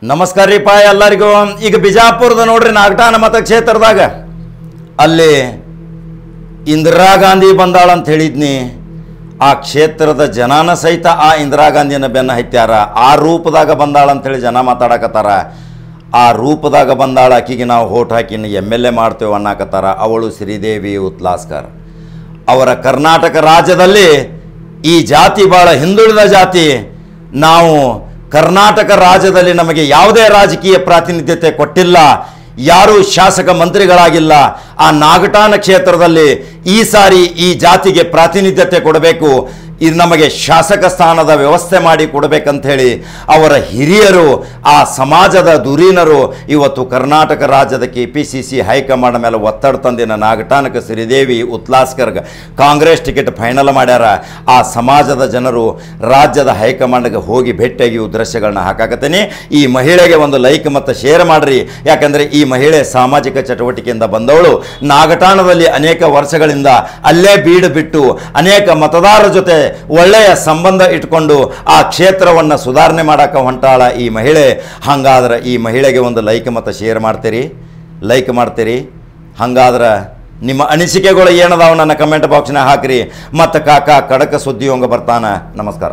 ನಮಸ್ಕಾರ ರೀ ಎಲ್ಲರಿಗೂ. ಈಗ ಬಿಜಾಪುರದ ನೋಡ್ರಿ ನಾಗಟಾನ ಮತಕ್ಷೇತ್ರದಾಗ ಅಲ್ಲಿ ಇಂದಿರಾ ಗಾಂಧಿ ಬಂದಾಳ ಅಂತ ಹೇಳಿದ್ನಿ. ಆ ಕ್ಷೇತ್ರದ ಜನಾನ ಸಹಿತ ಆ ಇಂದಿರಾ ಗಾಂಧಿಯನ್ನು ಬೆನ್ನ ಹತ್ಯಾರ. ಆ ರೂಪದಾಗ ಬಂದಾಳ ಅಂತೇಳಿ ಜನ ಮಾತಾಡಕತ್ತಾರ. ಆ ರೂಪದಾಗ ಬಂದಾಳ ಆಕಿಗೆ ನಾವು ಹೋಟ್ ಹಾಕಿ MLA ಮಾಡ್ತೇವೆ ಅನ್ನಕತ್ತಾರ. ಅವಳು ಶ್ರೀದೇವಿ ಉತ್ಲಾಸ್ಕರ್. ಅವರ ಕರ್ನಾಟಕ ರಾಜ್ಯದಲ್ಲಿ ಈ ಜಾತಿ ಭಾಳ ಹಿಂದುಳಿದ ಜಾತಿ. ನಾವು ಕರ್ನಾಟಕ ರಾಜ್ಯದಲ್ಲಿ ನಮಗೆ ಯಾವುದೇ ರಾಜಕೀಯ ಪ್ರಾತಿನಿಧ್ಯತೆ ಕೊಟ್ಟಿಲ್ಲ, ಯಾರೂ ಶಾಸಕ ಮಂತ್ರಿಗಳಾಗಿಲ್ಲ. ಆ ನಾಗಟಾನ ಕ್ಷೇತ್ರದಲ್ಲಿ ಈ ಸಾರಿ ಈ ಜಾತಿಗೆ ಪ್ರಾತಿನಿಧ್ಯತೆ ಕೊಡಬೇಕು, ಇದು ನಮಗೆ ಶಾಸಕ ಸ್ಥಾನದ ವ್ಯವಸ್ಥೆ ಮಾಡಿ ಕೊಡಬೇಕಂಥೇಳಿ ಅವರ ಹಿರಿಯರು, ಆ ಸಮಾಜದ ಧುರೀಣರು ಇವತ್ತು ಕರ್ನಾಟಕ ರಾಜ್ಯದ KPCC ಹೈಕಮಾಂಡ್ ಮೇಲೆ ಒತ್ತಡ ತಂದಿನ ನಾಗಟಾನಕ ಶ್ರೀದೇವಿ ಉತ್ಲಾಸ್ಕರ್ಗೆ ಕಾಂಗ್ರೆಸ್ ಟಿಕೆಟ್ ಫೈನಲ್ ಮಾಡ್ಯಾರ. ಆ ಸಮಾಜದ ಜನರು ರಾಜ್ಯದ ಹೈಕಮಾಂಡ್ಗೆ ಹೋಗಿ ಭೇಟಿಯಾಗಿ ದೃಶ್ಯಗಳನ್ನ ಹಾಕಾಕತ್ತೀನಿ. ಈ ಮಹಿಳೆಗೆ ಒಂದು ಲೈಕ್ ಮತ್ತು ಶೇರ್ ಮಾಡಿರಿ, ಯಾಕಂದರೆ ಈ ಮಹಿಳೆ ಸಾಮಾಜಿಕ ಚಟುವಟಿಕೆಯಿಂದ ಬಂದವಳು. ನಾಗಟಾಣದಲ್ಲಿ ಅನೇಕ ವರ್ಷಗಳಿಂದ ಅಲ್ಲೇ ಬೀಡು ಬಿಟ್ಟು ಅನೇಕ ಮತದಾರರ ಜೊತೆ ಒಳ್ಳೆಯ ಸಂಬಂಧ ಇಟ್ಕೊಂಡು ಆ ಕ್ಷೇತ್ರವನ್ನು ಸುಧಾರಣೆ ಮಾಡಕ್ಕೆ ಹೊಂಟಾಳ ಈ ಮಹಿಳೆ. ಹಾಗಾದ್ರೆ ಈ ಮಹಿಳೆಗೆ ಒಂದು ಲೈಕ್ ಮತ್ತು ಶೇರ್ ಮಾಡ್ತೀರಿ. ಹಾಗಾದ್ರೆ ನಿಮ್ಮ ಅನಿಸಿಕೆಗಳು ಏನದಾವ ನನ್ನ ಕಮೆಂಟ್ ಬಾಕ್ಸ್ನಾಗ ಹಾಕಿರಿ. ಮತ್ತು ಕಾಕ ಖಡಕ ಸುದ್ದಿಯೊಂಗ ಬರ್ತಾನ. ನಮಸ್ಕಾರ.